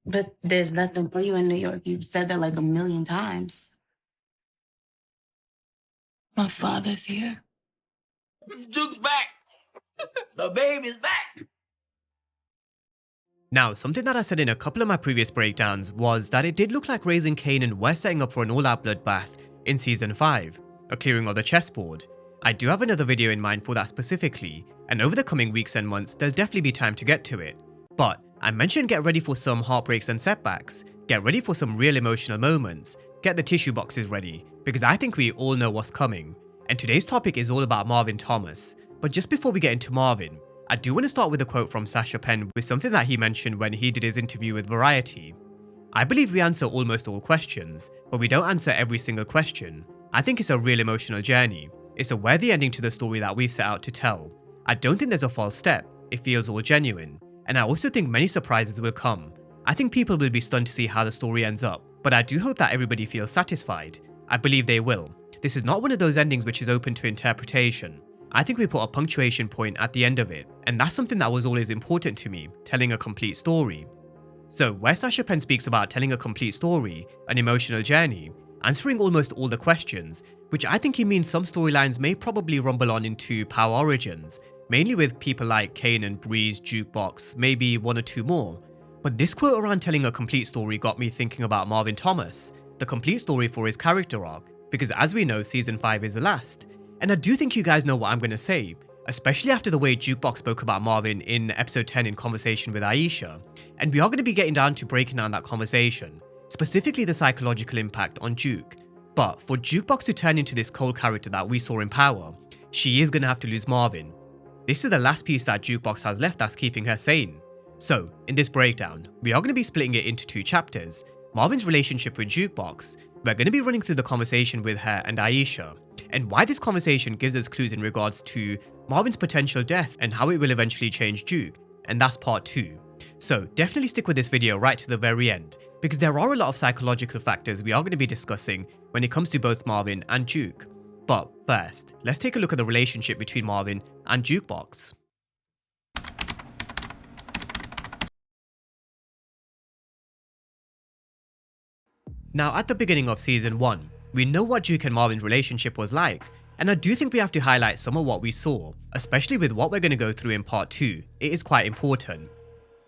But there's nothing for you in New York. You've said that like a million times. My father's here. Duke's back. The baby's back. Now, something that I said in a couple of my previous breakdowns was that it did look like Raising Kanan were setting up for an all-out bloodbath in Season 5, a clearing of the chessboard. I do have another video in mind for that specifically, and over the coming weeks and months there'll definitely be time to get to it. But I mentioned get ready for some heartbreaks and setbacks, get ready for some real emotional moments, get the tissue boxes ready, because I think we all know what's coming. And today's topic is all about Marvin Thomas. But just before we get into Marvin, I do want to start with a quote from Sasha Penn with something that he mentioned when he did his interview with Variety. I believe we answer almost all questions, but we don't answer every single question. I think it's a real emotional journey. It's a worthy ending to the story that we've set out to tell. I don't think there's a false step, it feels all genuine. And I also think many surprises will come. I think people will be stunned to see how the story ends up, but I do hope that everybody feels satisfied. I believe they will. This is not one of those endings which is open to interpretation. I think we put a punctuation point at the end of it, and that's something that was always important to me, telling a complete story. So, where Sasha Penn speaks about telling a complete story, an emotional journey, answering almost all the questions, which I think he means some storylines may probably rumble on into power origins, mainly with people like Kanan, Breeze, Jukebox, maybe one or two more. But this quote around telling a complete story got me thinking about Marvin Thomas, the complete story for his character arc, because as we know, Season 5 is the last. And I do think you guys know what I'm going to say, especially after the way Jukebox spoke about Marvin in episode 10 in conversation with Aisha, and we are going to be getting down to breaking down that conversation, specifically the psychological impact on Juke. But for Jukebox to turn into this cold character that we saw in Power, she is going to have to lose Marvin. This is the last piece that Jukebox has left that's keeping her sane. So, in this breakdown, we are going to be splitting it into two chapters: Marvin's relationship with Jukebox. We're going to be running through the conversation with her and Aisha, and why this conversation gives us clues in regards to Marvin's potential death and how it will eventually change Duke, and that's part 2. So definitely stick with this video right to the very end, because there are a lot of psychological factors we are going to be discussing when it comes to both Marvin and Duke. But first, let's take a look at the relationship between Marvin and Jukebox. Now, at the beginning of Season 1, we know what Duke and Marvin's relationship was like, and I do think we have to highlight some of what we saw, especially with what we're going to go through in part 2, it is quite important.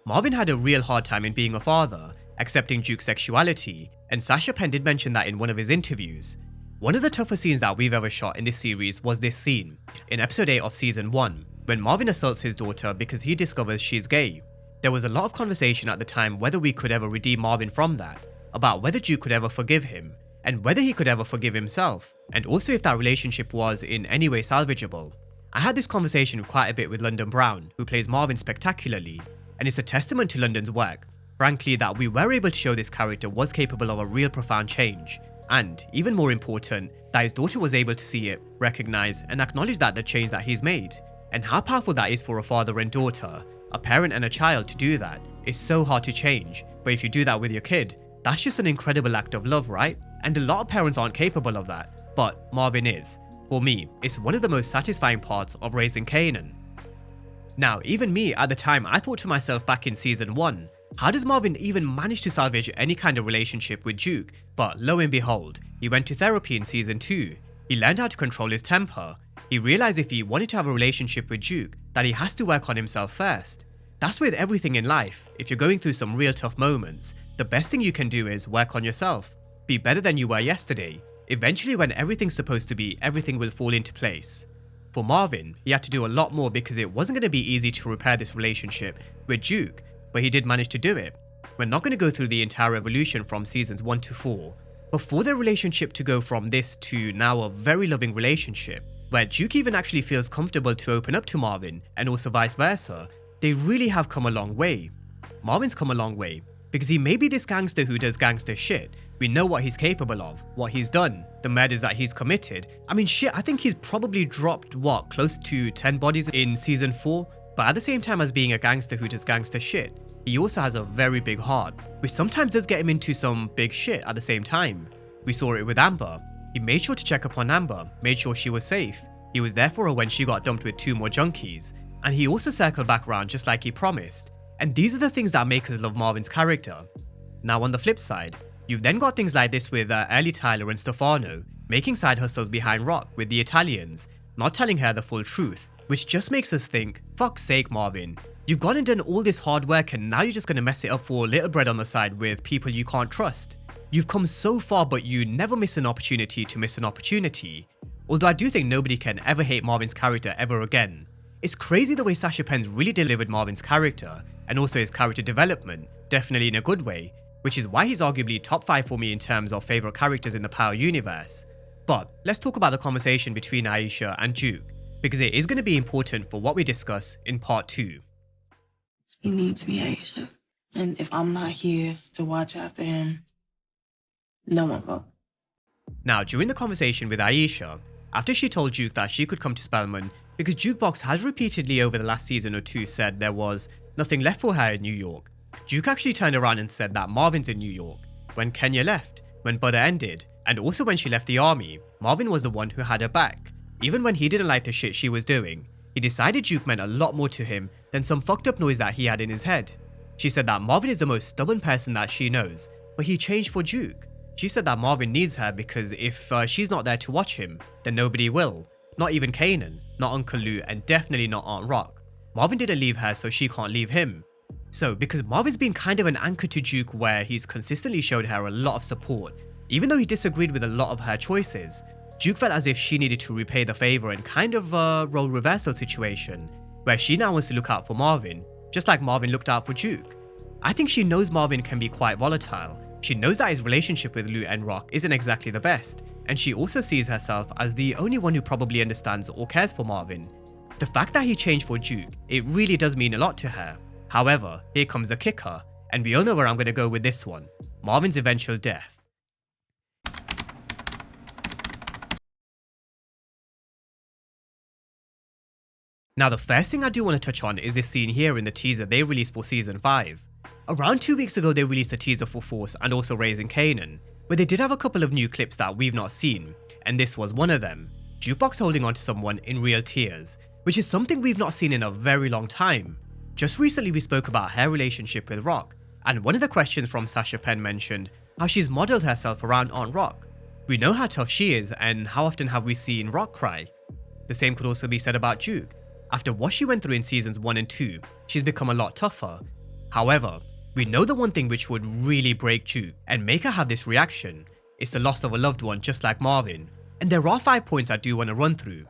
Marvin had a real hard time in being a father, accepting Duke's sexuality, and Sasha Penn did mention that in one of his interviews. One of the toughest scenes that we've ever shot in this series was this scene, in episode 8 of Season 1, when Marvin assaults his daughter because he discovers she's gay. There was a lot of conversation at the time whether we could ever redeem Marvin from that, about whether Duke could ever forgive him, and whether he could ever forgive himself, and also if that relationship was in any way salvageable. I had this conversation quite a bit with London Brown, who plays Marvin spectacularly, and it's a testament to London's work, frankly, that we were able to show this character was capable of a real profound change, and, even more important, that his daughter was able to see it, recognize, and acknowledge that the change that he's made, and how powerful that is for a father and daughter, a parent and a child to do that. It's so hard to change, but if you do that with your kid, that's just an incredible act of love, right? And a lot of parents aren't capable of that, but Marvin is. For me, it's one of the most satisfying parts of raising Kanan. Now, even me at the time, I thought to myself back in Season 1, how does Marvin even manage to salvage any kind of relationship with Duke? But lo and behold, he went to therapy in Season 2. He learned how to control his temper. He realized if he wanted to have a relationship with Duke, that he has to work on himself first. That's with everything in life. If you're going through some real tough moments, the best thing you can do is work on yourself. Be better than you were yesterday. Eventually, when everything's supposed to be, everything will fall into place. For Marvin, he had to do a lot more because it wasn't going to be easy to repair this relationship with Duke, but he did manage to do it. We're not going to go through the entire evolution from seasons 1 to 4, but for their relationship to go from this to now a very loving relationship, where Duke even actually feels comfortable to open up to Marvin, and also vice versa, they really have come a long way. Marvin's come a long way, because he may be this gangster who does gangster shit. We know what he's capable of, what he's done, the murders that he's committed. I mean shit, I think he's probably dropped, what, close to 10 bodies in season 4? But at the same time as being a gangster who does gangster shit, he also has a very big heart, which sometimes does get him into some big shit at the same time. We saw it with Amber. He made sure to check upon Amber, made sure she was safe. He was there for her when she got dumped with 2 more junkies. And he also circled back around just like he promised. And these are the things that make us love Marvin's character. Now on the flip side, you've then got things like this with Ellie Tyler and Stefano making side hustles behind Rock with the Italians, not telling her the full truth, which just makes us think, fuck's sake Marvin, you've gone and done all this hard work and now you're just gonna mess it up for little bread on the side with people you can't trust. You've come so far but you never miss an opportunity to miss an opportunity. Although I do think nobody can ever hate Marvin's character ever again. It's crazy the way Sasha Penn's really delivered Marvin's character, and also his character development, definitely in a good way, which is why he's arguably top 5 for me in terms of favourite characters in the Power universe. But let's talk about the conversation between Aisha and Duke, because it is going to be important for what we discuss in part 2. He needs me, Aisha. And if I'm not here to watch after him, no one will. Now, during the conversation with Aisha, after she told Duke that she could come to Spellman because Jukebox has repeatedly over the last season or two said there was nothing left for her in New York, Duke actually turned around and said that Marvin's in New York. When Kenya left, when Butter ended, and also when she left the army, Marvin was the one who had her back. Even when he didn't like the shit she was doing, he decided Duke meant a lot more to him than some fucked up noise that he had in his head. She said that Marvin is the most stubborn person that she knows, but he changed for Duke. She said that Marvin needs her because if she's not there to watch him, then nobody will. Not even Kanan, not Uncle Lou, and definitely not Aunt Rock. Marvin didn't leave her, so she can't leave him. So, because Marvin's been kind of an anchor to Duke where he's consistently showed her a lot of support, even though he disagreed with a lot of her choices, Duke felt as if she needed to repay the favour in kind of a role reversal situation, where she now wants to look out for Marvin, just like Marvin looked out for Duke. I think she knows Marvin can be quite volatile. She knows that his relationship with Lou and Rock isn't exactly the best, and she also sees herself as the only one who probably understands or cares for Marvin. The fact that he changed for Duke, it really does mean a lot to her. However, here comes the kicker, and we all know where I'm going to go with this one: Marvin's eventual death. Now the first thing I do want to touch on is this scene here in the teaser they released for season 5. Around 2 weeks ago they released a teaser for Force and also Raising Kanan, where they did have a couple of new clips that we've not seen, and this was one of them. Jukebox holding on to someone in real tears, which is something we've not seen in a very long time. Just recently we spoke about her relationship with Rock, and one of the questions from Sasha Penn mentioned how she's modelled herself around Aunt Rock. We know how tough she is, and how often have we seen Rock cry? The same could also be said about Duke. After what she went through in seasons 1 and 2, she's become a lot tougher. However, we know the one thing which would really break Duke and make her have this reaction is the loss of a loved one, just like Marvin. And there are 5 points I do want to run through.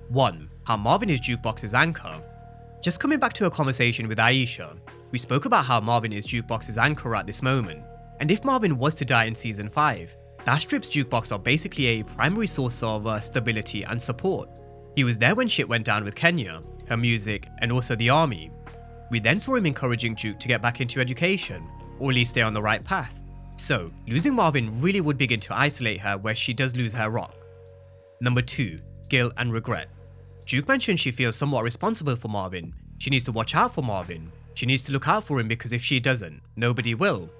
1. How Marvin is Jukebox's anchor. Just coming back to a conversation with Aisha, we spoke about how Marvin is Jukebox's anchor at this moment, and if Marvin was to die in season 5, that strips Jukebox of basically a primary source of stability and support. He was there when shit went down with Kenya, her music, and also the army. We then saw him encouraging Duke to get back into education, or at least stay on the right path. So, losing Marvin really would begin to isolate her where she does lose her Rock. Number 2. Guilt and regret. Duke mentioned she feels somewhat responsible for Marvin. She needs to watch out for Marvin. She needs to look out for him because if she doesn't, nobody will.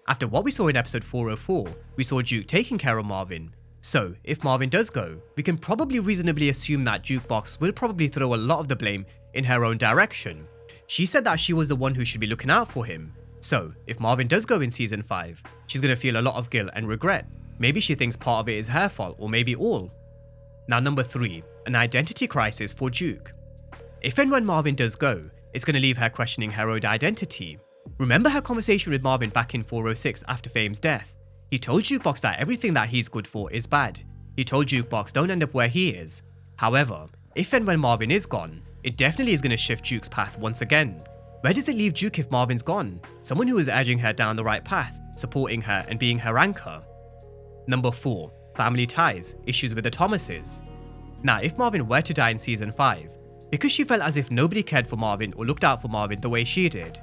After what we saw in episode 404, we saw Duke taking care of Marvin. So, if Marvin does go, we can probably reasonably assume that Jukebox will probably throw a lot of the blame in her own direction. She said that she was the one who should be looking out for him. So, if Marvin does go in season 5, she's going to feel a lot of guilt and regret. Maybe she thinks part of it is her fault, or maybe all. Now number 3, an identity crisis for Duke. If and when Marvin does go, it's going to leave her questioning her own identity. Remember her conversation with Marvin back in 406 after Fame's death? He told Jukebox that everything that he's good for is bad. He told Jukebox don't end up where he is. However, if and when Marvin is gone, it definitely is going to shift Duke's path once again. Where does it leave Duke if Marvin's gone? Someone who is urging her down the right path, supporting her and being her anchor. Number 4. Family ties, issues with the Thomases. Now if Marvin were to die in season 5, because she felt as if nobody cared for Marvin or looked out for Marvin the way she did,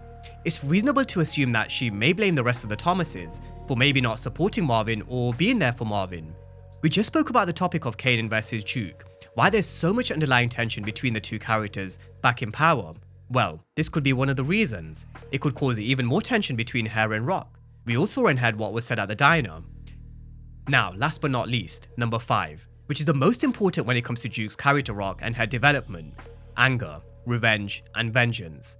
it's reasonable to assume that she may blame the rest of the Thomases for maybe not supporting Marvin or being there for Marvin. We just spoke about the topic of Kanan versus Duke, why there's so much underlying tension between the two characters back in Power. Well, this could be one of the reasons. It could cause even more tension between her and Rock. We also heard what was said at the diner. Now, last but not least, number 5, which is the most important when it comes to Duke's character arc and her development: anger, revenge, and vengeance.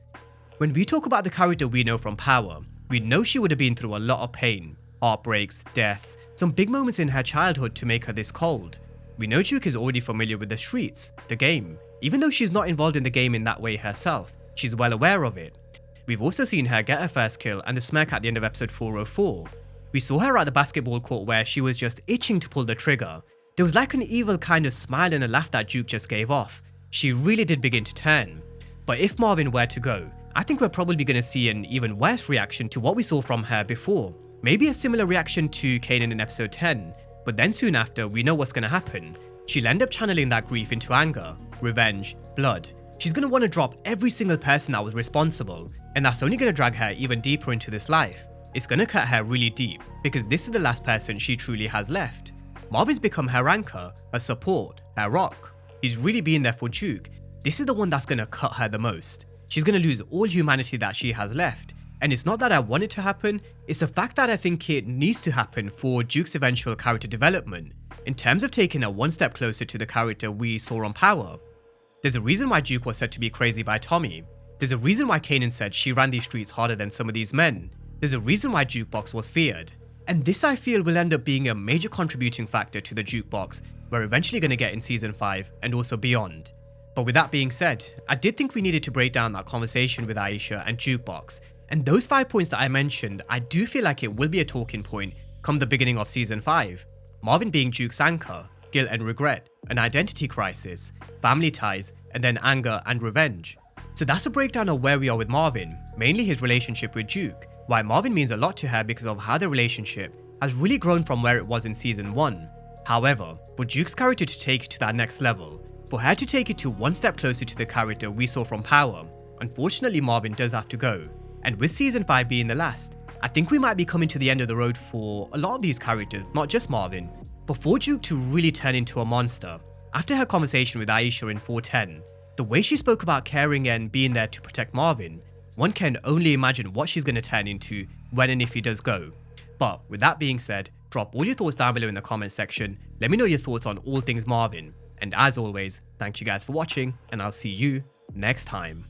When we talk about the character we know from Power, We know she would have been through a lot of pain, heartbreaks, deaths, some big moments in her childhood to make her this cold. We know Juke is already familiar with the streets, the game. Even though she's not involved in the game in that way herself, she's well aware of it. We've also seen her get her first kill and the smirk at the end of episode 404. We saw her at the basketball court where she was just itching to pull the trigger. There was like an evil kind of smile and a laugh that Juke just gave off. She really did begin to turn. But if Marvin were to go, I think we're probably going to see an even worse reaction to what we saw from her before. Maybe a similar reaction to Kanan in episode 10, but then soon after we know what's going to happen. She'll end up channeling that grief into anger, revenge, blood. She's going to want to drop every single person that was responsible, and that's only going to drag her even deeper into this life. It's going to cut her really deep, because this is the last person she truly has left. Marvin's become her anchor, her support, her rock. He's really been there for Juke. This is the one that's going to cut her the most. She's going to lose all humanity that she has left. And it's not that I want it to happen, it's the fact that I think it needs to happen for Juke's eventual character development, in terms of taking her one step closer to the character we saw on Power. There's a reason why Juke was said to be crazy by Tommy. There's a reason why Kanan said she ran these streets harder than some of these men. There's a reason why Jukebox was feared. And this I feel will end up being a major contributing factor to the Jukebox we're eventually going to get in season 5 and also beyond. But with that being said, I did think we needed to break down that conversation with Aisha and Jukebox. And those 5 points that I mentioned, I do feel like it will be a talking point come the beginning of season 5. Marvin being Juke's anchor, guilt and regret, an identity crisis, family ties, and then anger and revenge. So that's a breakdown of where we are with Marvin, mainly his relationship with Juke, why Marvin means a lot to her because of how the relationship has really grown from where it was in season 1. However, for Juke's character to take it to that next level, for her to take it to one step closer to the character we saw from Power, unfortunately Marvin does have to go. And with season 5 being the last, I think we might be coming to the end of the road for a lot of these characters, not just Marvin. But for Juke to really turn into a monster, after her conversation with Aisha in 410, the way she spoke about caring and being there to protect Marvin, one can only imagine what she's going to turn into when and if he does go. But with that being said, drop all your thoughts down below in the comment section, let me know your thoughts on all things Marvin, and as always, thank you guys for watching, and I'll see you next time.